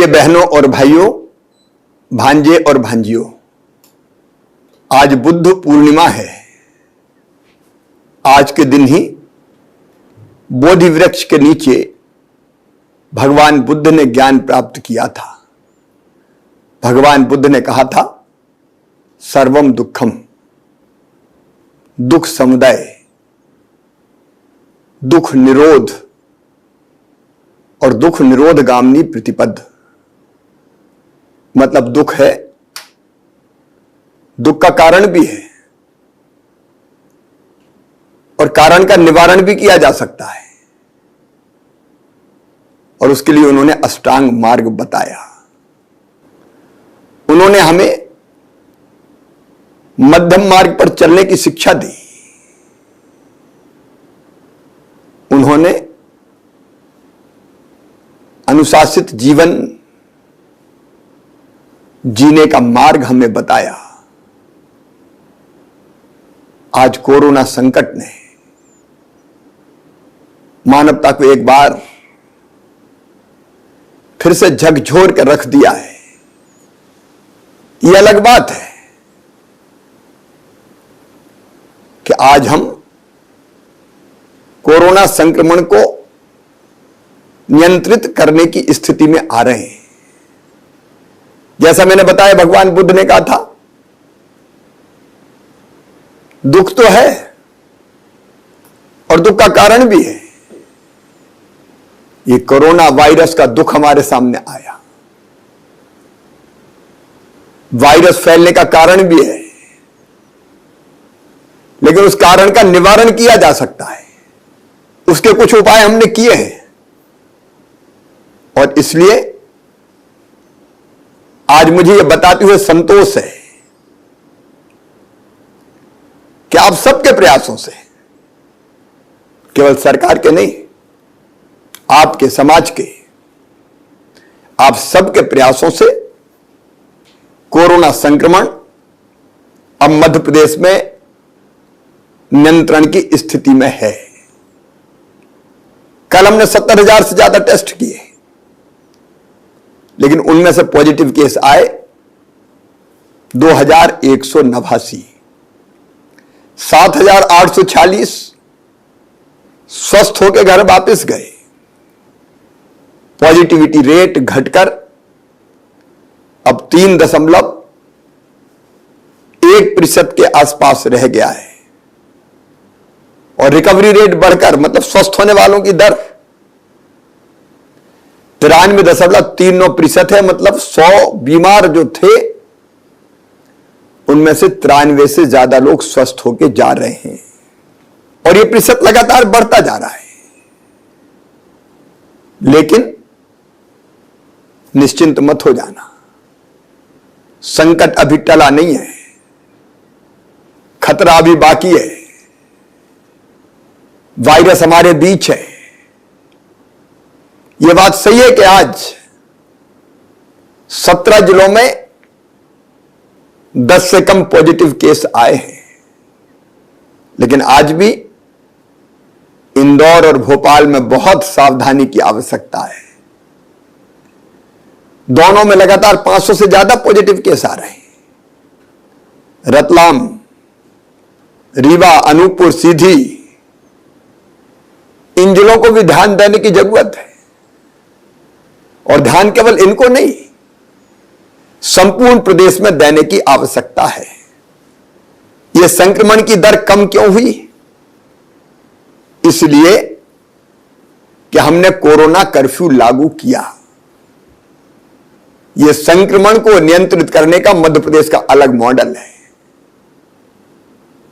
बहनों और भाइयों, भांजे और भांजियों, आज बुद्ध पूर्णिमा है। आज के दिन ही बोधि वृक्ष के नीचे भगवान बुद्ध ने ज्ञान प्राप्त किया था। भगवान बुद्ध ने कहा था, सर्वम दुखम, दुख समुदाय, दुख निरोध और दुख निरोध गामिनी प्रतिपद। मतलब दुख है, दुख का कारण भी है और कारण का निवारण भी किया जा सकता है। और उसके लिए उन्होंने अष्टांग मार्ग बताया। उन्होंने हमें मध्यम मार्ग पर चलने की शिक्षा दी। उन्होंने अनुशासित जीवन जीने का मार्ग हमें बताया। आज कोरोना संकट ने मानवता को एक बार फिर से झकझोर कर रख दिया है। यह अलग बात है कि आज हम कोरोना संक्रमण को नियंत्रित करने की स्थिति में आ रहे हैं। जैसा मैंने बताया, भगवान बुद्ध ने कहा था, दुख तो है और दुख का कारण भी है। ये कोरोना वायरस का दुख हमारे सामने आया। वायरस फैलने का कारण भी है, लेकिन उस कारण का निवारण किया जा सकता है। उसके कुछ उपाय हमने किए हैं और इसलिए आज मुझे यह बताते हुए संतोष है कि आप सबके प्रयासों से, केवल सरकार के नहीं, आपके समाज के, आप सबके प्रयासों से कोरोना संक्रमण अब मध्य प्रदेश में नियंत्रण की स्थिति में है। कल हमने 70,000 से ज्यादा टेस्ट किए, लेकिन उनमें से पॉजिटिव केस आए 2,189, 7,846 स्वस्थ होकर घर वापस गए। पॉजिटिविटी रेट घटकर अब 3.1% के आसपास रह गया है और रिकवरी रेट बढ़कर, मतलब स्वस्थ होने वालों की दर 93.39% है। मतलब 100 बीमार जो थे उनमें से 93 से ज्यादा लोग स्वस्थ होकर जा रहे हैं और यह प्रतिशत लगातार बढ़ता जा रहा है। लेकिन निश्चिंत मत हो जाना, संकट अभी टला नहीं है, खतरा अभी बाकी है। वायरस हमारे बीच है। यह बात सही है कि आज 17 जिलों में 10 से कम पॉजिटिव केस आए हैं, लेकिन आज भी इंदौर और भोपाल में बहुत सावधानी की आवश्यकता है। दोनों में लगातार 500 से ज्यादा पॉजिटिव केस आ रहे हैं। रतलाम, रीवा, अनूपपुर, सीधी, इन जिलों को भी ध्यान देने की जरूरत है। और ध्यान केवल इनको नहीं, संपूर्ण प्रदेश में देने की आवश्यकता है। यह संक्रमण की दर कम क्यों हुई? इसलिए कि हमने कोरोना कर्फ्यू लागू किया। यह संक्रमण को नियंत्रित करने का मध्य प्रदेश का अलग मॉडल है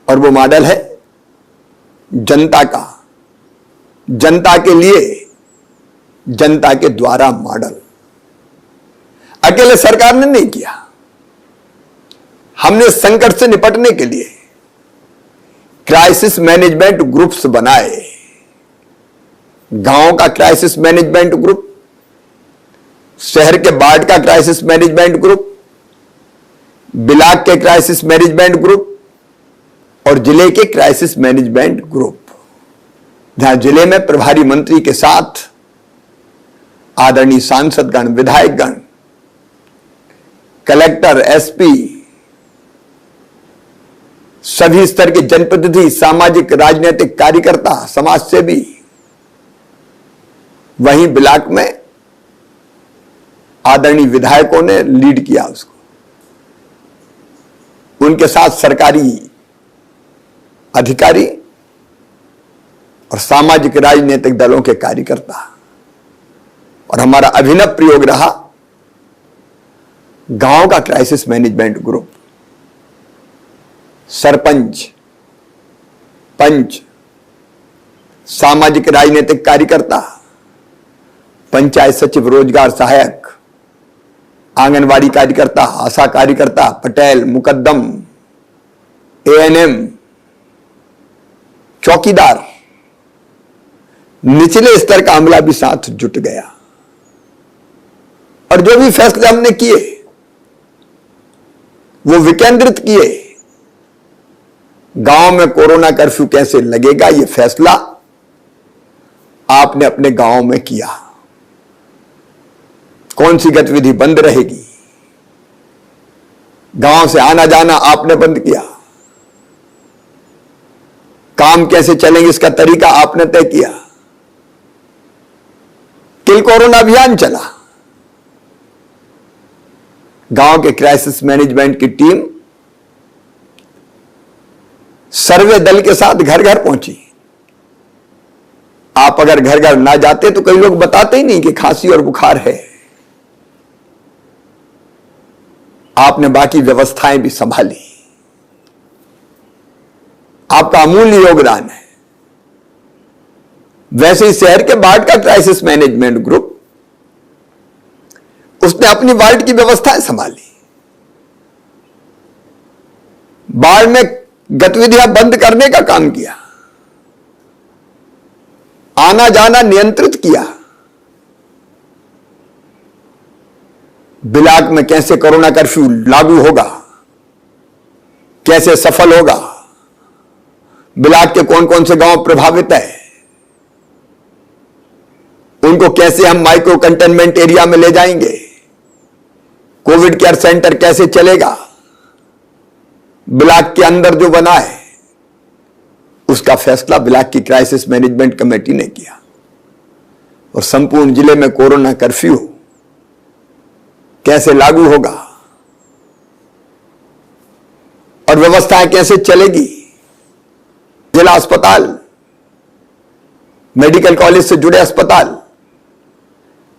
और वो मॉडल है जनता का, जनता के लिए, जनता के द्वारा मॉडल। अकेले सरकार ने नहीं किया। हमने संकट से निपटने के लिए क्राइसिस मैनेजमेंट ग्रुप्स बनाए। गांव का क्राइसिस मैनेजमेंट ग्रुप, शहर के बाढ़ का क्राइसिस मैनेजमेंट ग्रुप, ब्लॉक के क्राइसिस मैनेजमेंट ग्रुप और जिले के क्राइसिस मैनेजमेंट ग्रुप, जहां जिले में प्रभारी मंत्री के साथ आदरणीय सांसदगण, विधायकगण कलेक्टर, एसपी, सभी स्तर के जनप्रतिनिधि, सामाजिक राजनीतिक कार्यकर्ता, समाज सेवी, वहीं ब्लॉक में आदरणीय विधायकों ने लीड किया उसको, उनके साथ सरकारी अधिकारी और सामाजिक राजनीतिक दलों के कार्यकर्ता। और हमारा अभिनव प्रयोग रहा गांव का क्राइसिस मैनेजमेंट ग्रुप, सरपंच, पंच, सामाजिक राजनीतिक कार्यकर्ता, पंचायत सचिव, रोजगार सहायक, आंगनवाड़ी कार्यकर्ता, आशा कार्यकर्ता, पटेल, मुकद्दम, एएनएम, चौकीदार, निचले स्तर का अमला भी साथ जुट गया। और जो भी फैसले हमने किए वो विकेंद्रित किए। गांव में कोरोना कर्फ्यू कैसे लगेगा, यह फैसला आपने अपने गांव में किया। कौन सी गतिविधि बंद रहेगी, गांव से आना जाना आपने बंद किया। काम कैसे चलेंगे इसका तरीका आपने तय किया। किल कोरोना अभियान चला। गांव के क्राइसिस मैनेजमेंट की टीम सर्वे दल के साथ घर घर पहुंची। आप अगर घर घर ना जाते तो कई लोग बताते ही नहीं कि खांसी और बुखार है। आपने बाकी व्यवस्थाएं भी संभाली। आपका अमूल्य योगदान है। वैसे ही शहर के बाढ़ का क्राइसिस मैनेजमेंट ग्रुप, उसने अपनी वार्ड की व्यवस्थाएं संभाली। बाढ़ में गतिविधियां बंद करने का काम किया, आना जाना नियंत्रित किया। ब्लॉक में कैसे कोरोना कर्फ्यू लागू होगा, कैसे सफल होगा, ब्लॉक के कौन कौन से गांव प्रभावित है, उनको कैसे हम माइक्रो कंटेनमेंट एरिया में ले जाएंगे, कोविड केयर सेंटर कैसे चलेगा, ब्लॉक के अंदर जो बना है उसका फैसला ब्लॉक की क्राइसिस मैनेजमेंट कमेटी ने किया। और संपूर्ण जिले में कोरोना कर्फ्यू कैसे लागू होगा और व्यवस्थाएं कैसे चलेगी, जिला अस्पताल, मेडिकल कॉलेज से जुड़े अस्पताल,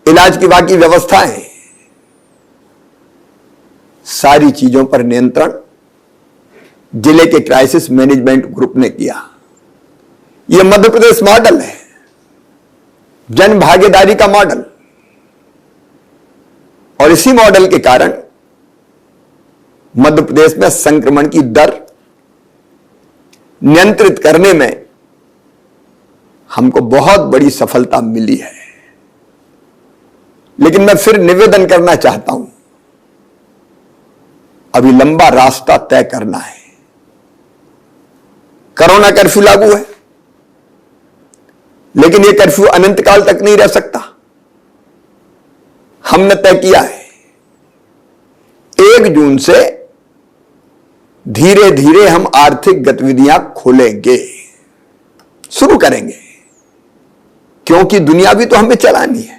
इलाज की बाकी व्यवस्थाएं, सारी चीजों पर नियंत्रण जिले के क्राइसिस मैनेजमेंट ग्रुप ने किया। यह मध्य प्रदेश मॉडल है, जन भागीदारी का मॉडल। और इसी मॉडल के कारण मध्य प्रदेश में संक्रमण की दर नियंत्रित करने में हमको बहुत बड़ी सफलता मिली है। लेकिन मैं फिर निवेदन करना चाहता हूं, अभी लंबा रास्ता तय करना है। कोरोना कर्फ्यू लागू है, लेकिन यह कर्फ्यू अनंत काल तक नहीं रह सकता। हमने तय किया है 1 जून से धीरे धीरे हम आर्थिक गतिविधियां खोलेंगे, शुरू करेंगे, क्योंकि दुनिया भी तो हमें चलानी है।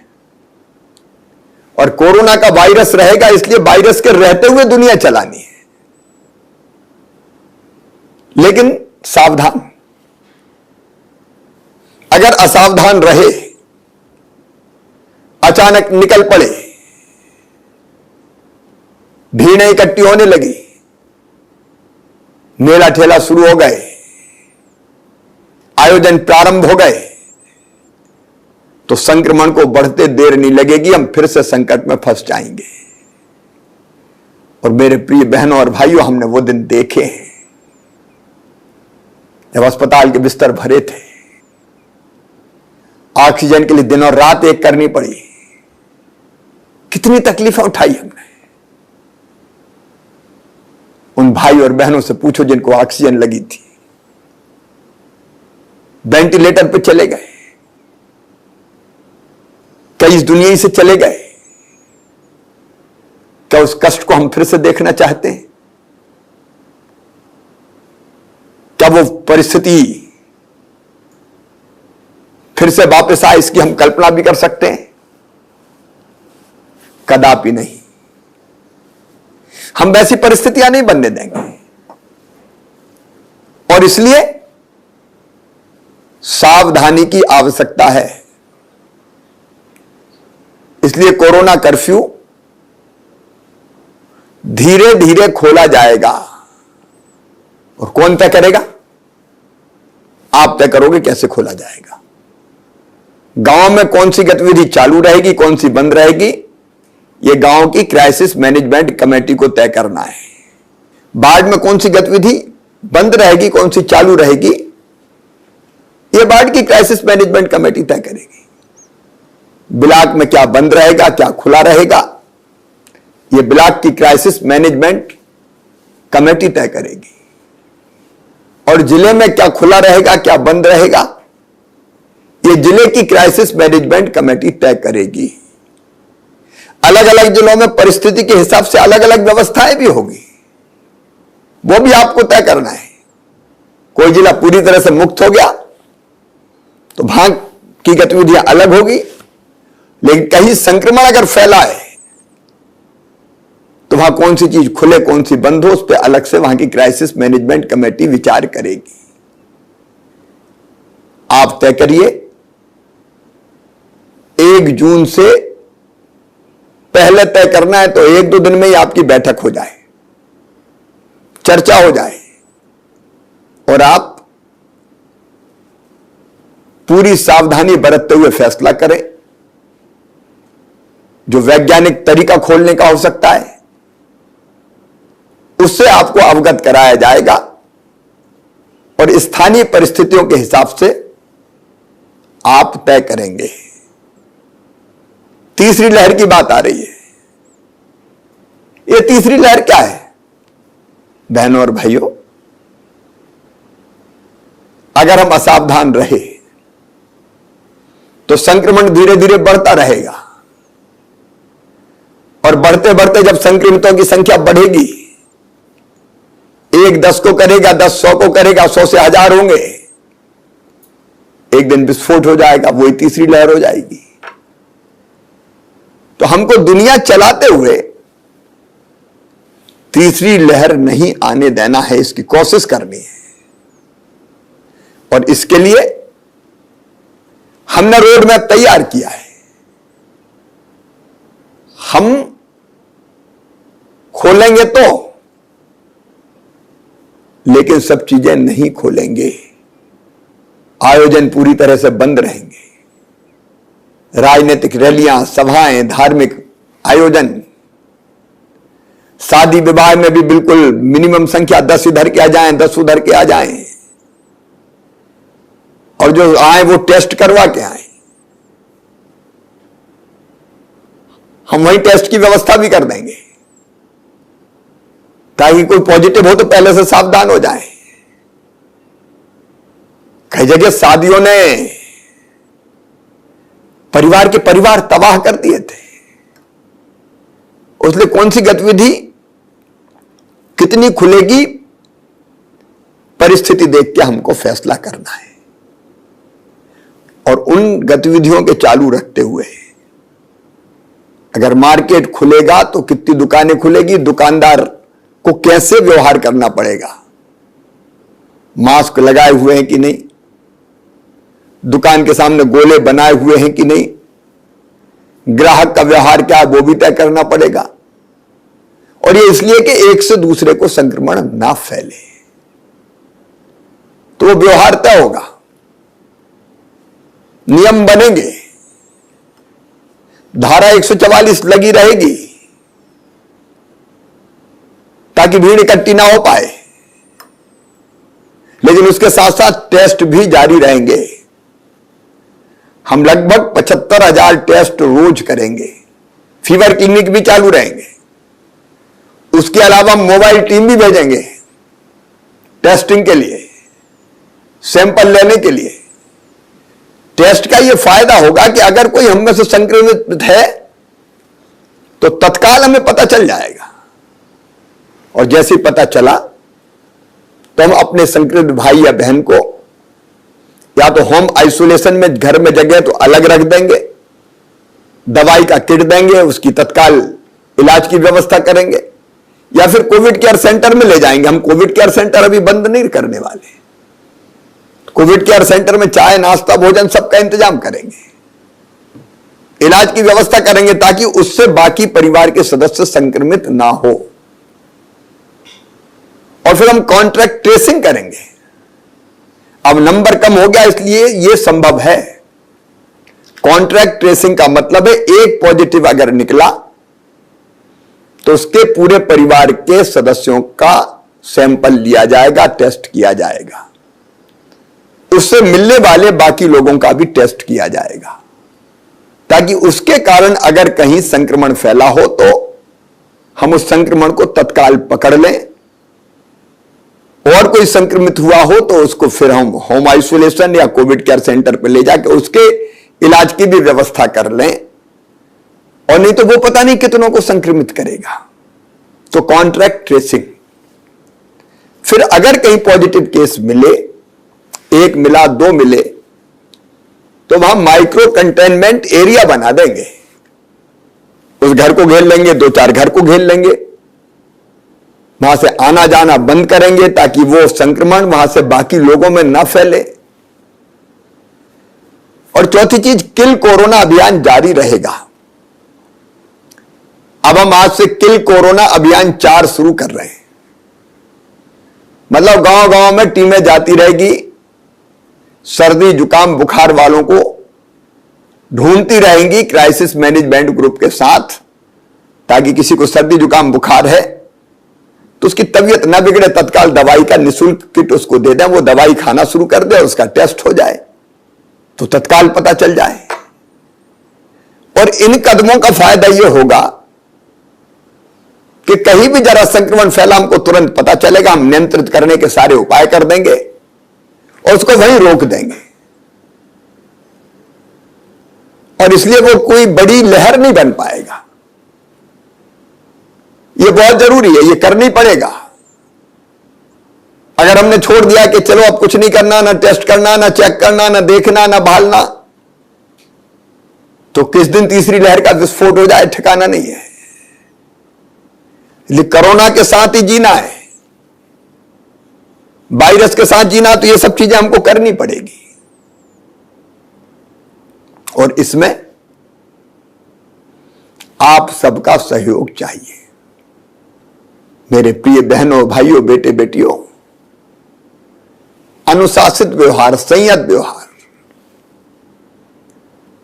और कोरोना का वायरस रहेगा, इसलिए वायरस के रहते हुए दुनिया चलानी है। लेकिन सावधान, अगर असावधान रहे, अचानक निकल पड़े, भीड़ें इकट्ठी होने लगी, मेला ठेला शुरू हो गए, आयोजन प्रारंभ हो गए, तो संक्रमण को बढ़ते देर नहीं लगेगी, हम फिर से संकट में फंस जाएंगे। और मेरे प्रिय बहनों और भाइयों, हमने वो दिन देखे हैं जब अस्पताल के बिस्तर भरे थे, ऑक्सीजन के लिए दिन और रात एक करनी पड़ी, कितनी तकलीफें उठाई हमने। उन भाई और बहनों से पूछो जिनको ऑक्सीजन लगी थी, वेंटिलेटर पे चले गए, कई इस दुनिया से चले गए, क्या उस कष्ट को हम फिर से देखना चाहते हैं? क्या वो परिस्थिति फिर से वापस आए, इसकी हम कल्पना भी कर सकते हैं? कदापि नहीं। हम वैसी परिस्थितियां नहीं बनने देंगे। और इसलिए सावधानी की आवश्यकता है। इसलिए कोरोना कर्फ्यू धीरे धीरे खोला जाएगा। और कौन तय करेगा? आप तय करोगे कैसे खोला जाएगा। गांव में कौन सी गतिविधि चालू रहेगी, कौन सी बंद रहेगी, यह गांव की क्राइसिस मैनेजमेंट कमेटी को तय करना है। बाढ़ में कौन सी गतिविधि बंद रहेगी, कौन सी चालू रहेगी, यह बाढ़ की क्राइसिस मैनेजमेंट कमेटी तय करेगी। ब्लॉक में क्या बंद रहेगा, क्या खुला रहेगा, यह ब्लॉक की क्राइसिस मैनेजमेंट कमेटी तय करेगी। और जिले में क्या खुला रहेगा, क्या बंद रहेगा, यह जिले की क्राइसिस मैनेजमेंट कमेटी तय करेगी। अलग अलग जिलों में परिस्थिति के हिसाब से अलग अलग व्यवस्थाएं भी होगी, वो भी आपको तय करना है। कोई जिला पूरी तरह से मुक्त हो गया तो वहां की गतिविधियां अलग होगी, लेकिन कहीं संक्रमण अगर फैला है तो वहां कौन सी चीज खुले, कौन सी बंद हो, उस पर अलग से वहां की क्राइसिस मैनेजमेंट कमेटी विचार करेगी। आप तय करिए 1 जून से पहले तय करना है तो 1-2 दिन में ही आपकी बैठक हो जाए, चर्चा हो जाए और आप पूरी सावधानी बरतते हुए फैसला करें। जो वैज्ञानिक तरीका खोलने का हो सकता है उससे आपको अवगत कराया जाएगा और स्थानीय परिस्थितियों के हिसाब से आप तय करेंगे। तीसरी लहर की बात आ रही है। यह तीसरी लहर क्या है? बहनों और भाइयों, अगर हम असावधान रहे तो संक्रमण धीरे धीरे बढ़ता रहेगा और बढ़ते बढ़ते जब संक्रमितों की संख्या बढ़ेगी, 1 10 को करेगा, 10 100 को करेगा, 100 से 1000 होंगे, एक दिन विस्फोट हो जाएगा, वही तीसरी लहर हो जाएगी। तो हमको दुनिया चलाते हुए तीसरी लहर नहीं आने देना है, इसकी कोशिश करनी है। और इसके लिए हमने रोड मैप तैयार किया है। हम खोलेंगे तो, लेकिन सब चीजें नहीं खोलेंगे। आयोजन पूरी तरह से बंद रहेंगे। राजनीतिक रैलियां, सभाएं, धार्मिक आयोजन, शादी विवाह में भी बिल्कुल मिनिमम संख्या 10 इधर के आ जाएं, 10 उधर के आ जाएं, और जो आए वो टेस्ट करवा के आए। हम वही टेस्ट की व्यवस्था भी कर देंगे ताकि कोई पॉजिटिव हो तो पहले से सावधान हो जाए। कई जगह शादियों ने परिवार के परिवार तबाह कर दिए थे। उसलिए कौन सी गतिविधि कितनी खुलेगी, परिस्थिति देख के हमको फैसला करना है। और उन गतिविधियों के चालू रखते हुए अगर मार्केट खुलेगा तो कितनी दुकानें खुलेगी, दुकानदार को कैसे व्यवहार करना पड़ेगा, मास्क लगाए हुए हैं कि नहीं, दुकान के सामने गोले बनाए हुए हैं कि नहीं, ग्राहक का व्यवहार क्या है वो भी तय करना पड़ेगा। और ये इसलिए कि एक से दूसरे को संक्रमण ना फैले, तो वो व्यवहार तय होगा, नियम बनेंगे, धारा 144 लगी रहेगी ताकि भीड़ इकट्ठी ना हो पाए। लेकिन उसके साथ साथ टेस्ट भी जारी रहेंगे। हम लगभग 75,000 टेस्ट रोज करेंगे। फीवर क्लिनिक भी चालू रहेंगे। उसके अलावा मोबाइल टीम भी भेजेंगे टेस्टिंग के लिए, सैंपल लेने के लिए। टेस्ट का यह फायदा होगा कि अगर कोई हम में से संक्रमित है तो तत्काल हमें पता चल जाएगा, और जैसे ही पता चला तो हम अपने संक्रमित भाई या बहन को या तो होम आइसोलेशन में घर में जगह तो अलग रख देंगे, दवाई का किट देंगे, उसकी तत्काल इलाज की व्यवस्था करेंगे, या फिर कोविड केयर सेंटर में ले जाएंगे। हम कोविड केयर सेंटर अभी बंद नहीं करने वाले। कोविड केयर सेंटर में चाय, नाश्ता, भोजन सबका इंतजाम करेंगे, इलाज की व्यवस्था करेंगे, ताकि उससे बाकी परिवार के सदस्य संक्रमित ना हो। और फिर हम कॉन्ट्रैक्ट ट्रेसिंग करेंगे। अब नंबर कम हो गया, इसलिए यह संभव है। कॉन्ट्रैक्ट ट्रेसिंग का मतलब है एक पॉजिटिव अगर निकला तो उसके पूरे परिवार के सदस्यों का सैंपल लिया जाएगा, टेस्ट किया जाएगा, उससे मिलने वाले बाकी लोगों का भी टेस्ट किया जाएगा, ताकि उसके कारण अगर कहीं संक्रमण फैला हो तो हम उस संक्रमण को तत्काल पकड़ लें, और कोई संक्रमित हुआ हो तो उसको फिर हम होम आइसोलेशन या कोविड केयर सेंटर पर ले जाकर उसके इलाज की भी व्यवस्था कर लें, और नहीं तो वो पता नहीं कितनों को संक्रमित करेगा। तो कॉन्ट्रैक्ट ट्रेसिंग। फिर अगर कहीं पॉजिटिव केस मिले, एक मिला, दो मिले, तो वहां माइक्रो कंटेनमेंट एरिया बना देंगे। उस घर को घेर लेंगे, दो चार घर को घेर लेंगे, वहां से आना जाना बंद करेंगे, ताकि वो संक्रमण वहां से बाकी लोगों में ना फैले। और चौथी चीज, किल कोरोना अभियान जारी रहेगा। अब हम आज से किल कोरोना अभियान 4 शुरू कर रहे हैं। मतलब गांव गांव में टीमें जाती रहेगी, सर्दी जुकाम बुखार वालों को ढूंढती रहेंगी क्राइसिस मैनेजमेंट ग्रुप के साथ, ताकि किसी को सर्दी जुकाम बुखार है तो उसकी तबीयत ना बिगड़े, तत्काल दवाई का निःशुल्क किट उसको दे दें, वो दवाई खाना शुरू कर दे, उसका टेस्ट हो जाए तो तत्काल पता चल जाए। और इन कदमों का फायदा यह होगा कि कहीं भी जरा संक्रमण फैला हमको तुरंत पता चलेगा, हम नियंत्रित करने के सारे उपाय कर देंगे और उसको वहीं रोक देंगे। और इसलिए वो कोई बड़ी लहर नहीं बन पाएगा। ये बहुत जरूरी है, ये करना ही पड़ेगा। अगर हमने छोड़ दिया कि चलो अब कुछ नहीं करना, ना टेस्ट करना, ना चेक करना, ना देखना, ना भालना, तो किस दिन तीसरी लहर का विस्फोट हो जाए ठिकाना नहीं है। इसलिए कोरोना के साथ ही जीना है, वायरस के साथ जीना, तो ये सब चीजें हमको करनी पड़ेगी। और इसमें आप सबका सहयोग चाहिए। मेरे प्रिय बहनों, भाइयों, बेटे बेटियों, अनुशासित व्यवहार, संयत व्यवहार।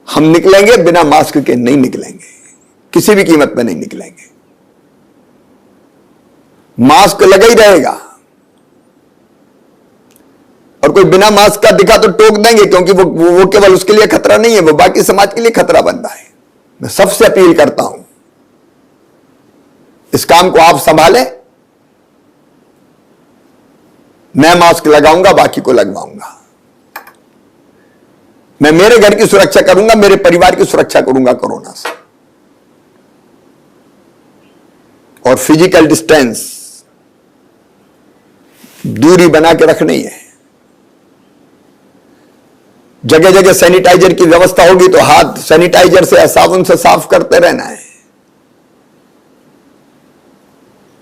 हम निकलेंगे बिना मास्क के नहीं निकलेंगे, किसी भी कीमत में नहीं निकलेंगे। मास्क लगा ही रहेगा, और कोई बिना मास्क का दिखा तो टोक देंगे, क्योंकि वो केवल उसके लिए खतरा नहीं है, वो बाकी समाज के लिए खतरा बन रहा है। मैं सबसे अपील करता हूं, इस काम को आप संभालें। मैं मास्क लगाऊंगा, बाकी को लगवाऊंगा। मैं मेरे घर की सुरक्षा करूंगा, मेरे परिवार की सुरक्षा करूंगा कोरोना से। और फिजिकल डिस्टेंस, दूरी बना के रखनी है। जगह जगह सैनिटाइजर की व्यवस्था होगी तो हाथ सैनिटाइजर से या साबुन से साफ करते रहना है।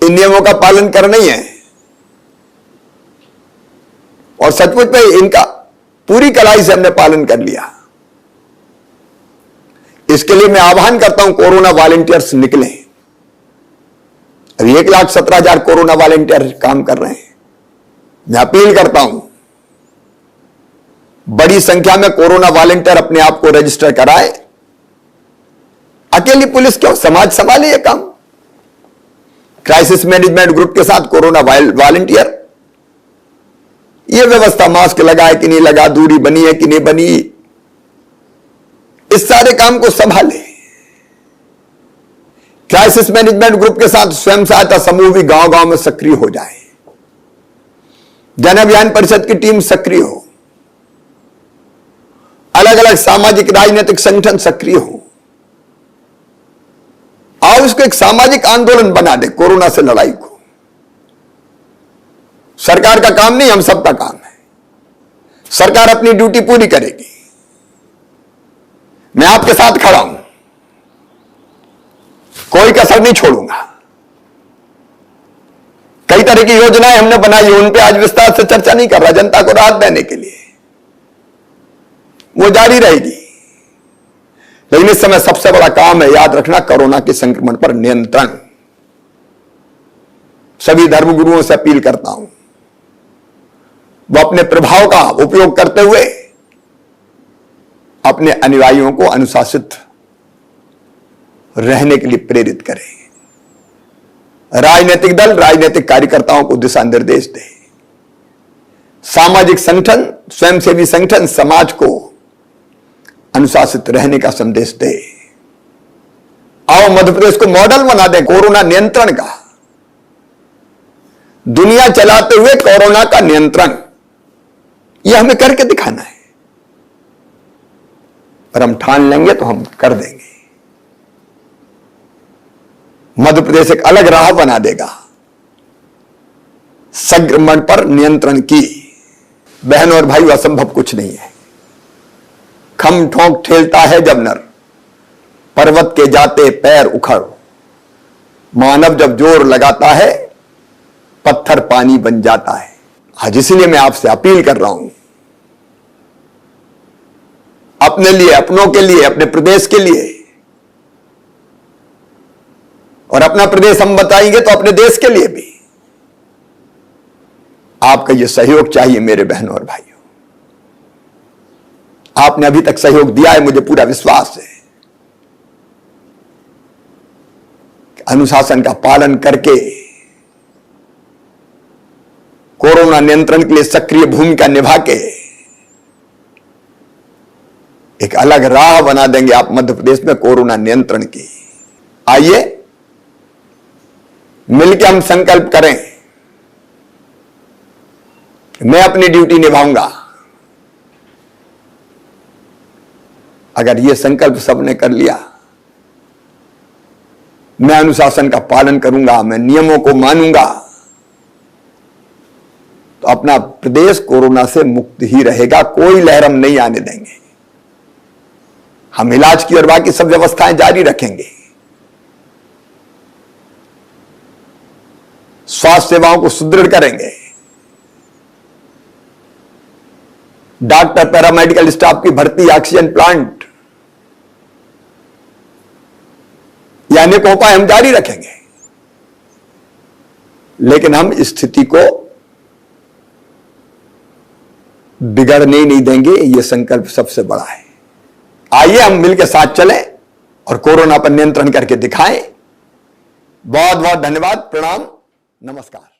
इन नियमों का पालन करना ही है, और सचमुच में इनका पूरी कड़ाई से हमने पालन कर लिया। इसके लिए मैं आह्वान करता हूं, कोरोना वॉलंटियर्स निकले। अभी 1,17,000 कोरोना वॉलंटियर काम कर रहे हैं। मैं अपील करता हूं, बड़ी संख्या में कोरोना वॉलंटियर अपने आप को रजिस्टर कराए। अकेली पुलिस क्यों, समाज संभाले ये काम। क्राइसिस मैनेजमेंट ग्रुप के साथ कोरोना वॉलंटियर, ये व्यवस्था, मास्क लगा है कि नहीं लगा, दूरी बनी है कि नहीं बनी, इस सारे काम को संभाले। क्राइसिस मैनेजमेंट ग्रुप के साथ स्वयं सहायता समूह भी गांव गांव में सक्रिय हो जाए। जन अभियान परिषद की टीम सक्रिय हो, अलग अलग सामाजिक राजनीतिक संगठन सक्रिय हो। आओ आओ इसको एक सामाजिक आंदोलन बना दे, कोरोना से लड़ाई को। सरकार का काम नहीं, हम सबका काम है। सरकार अपनी ड्यूटी पूरी करेगी, मैं आपके साथ खड़ा हूं, कोई कसर नहीं छोड़ूंगा। कई तरह की योजनाएं हमने बनाई, उन पे आज विस्तार से चर्चा नहीं कर रहा, जनता को राहत देने के लिए वो जारी रहेगी। लेकिन इस समय सबसे बड़ा काम है, याद रखना, कोरोना के संक्रमण पर नियंत्रण। सभी धर्मगुरुओं से अपील करता हूं, वो अपने प्रभाव का उपयोग करते हुए अपने अनुयायियों को अनुशासित रहने के लिए प्रेरित करें। राजनीतिक दल राजनीतिक कार्यकर्ताओं को दिशा निर्देश दे। सामाजिक संगठन, स्वयंसेवी संगठन समाज को अनुशासित रहने का संदेश दे। आओ मध्य प्रदेश को मॉडल बना दें कोरोना नियंत्रण का। दुनिया चलाते हुए कोरोना का नियंत्रण, यह हमें करके दिखाना है। और हम ठान लेंगे तो हम कर देंगे। मध्य प्रदेश एक अलग राह बना देगा संक्रमण पर नियंत्रण की। बहनों और भाइयों, असंभव कुछ नहीं है। खम ठोंक ठेलता है जब नर, पर्वत के जाते पैर उखड़। मानव जब जोर लगाता है, पत्थर पानी बन जाता है। आज इसलिए मैं आपसे अपील कर रहा हूं, अपने लिए, अपनों के लिए, अपने प्रदेश के लिए, और अपना प्रदेश हम बताएंगे तो अपने देश के लिए भी आपका यह सहयोग चाहिए। मेरे बहनों और भाइयों, आपने अभी तक सहयोग दिया है, मुझे पूरा विश्वास है। अनुशासन का पालन करके कोरोना नियंत्रण के लिए सक्रिय भूमिका निभा के एक अलग राह बना देंगे आप मध्य प्रदेश में कोरोना नियंत्रण की। आइए मिलकर हम संकल्प करें, मैं अपनी ड्यूटी निभाऊंगा। अगर यह संकल्प सबने कर लिया, मैं अनुशासन का पालन करूंगा, मैं नियमों को मानूंगा, तो अपना प्रदेश कोरोना से मुक्त ही रहेगा। कोई लहरम नहीं आने देंगे। हम इलाज की और बाकी सब व्यवस्थाएं जारी रखेंगे। स्वास्थ्य सेवाओं को सुदृढ़ करेंगे। डॉक्टर, पैरामेडिकल स्टाफ की भर्ती, ऑक्सीजन प्लांट, ये अनेक उपाय हम जारी रखेंगे। लेकिन हम स्थिति को बिगड़ने नहीं देंगे, यह संकल्प सबसे बड़ा है। आइए हम मिलकर साथ चलें और कोरोना पर नियंत्रण करके दिखाएं। बहुत बहुत धन्यवाद, प्रणाम, नमस्कार।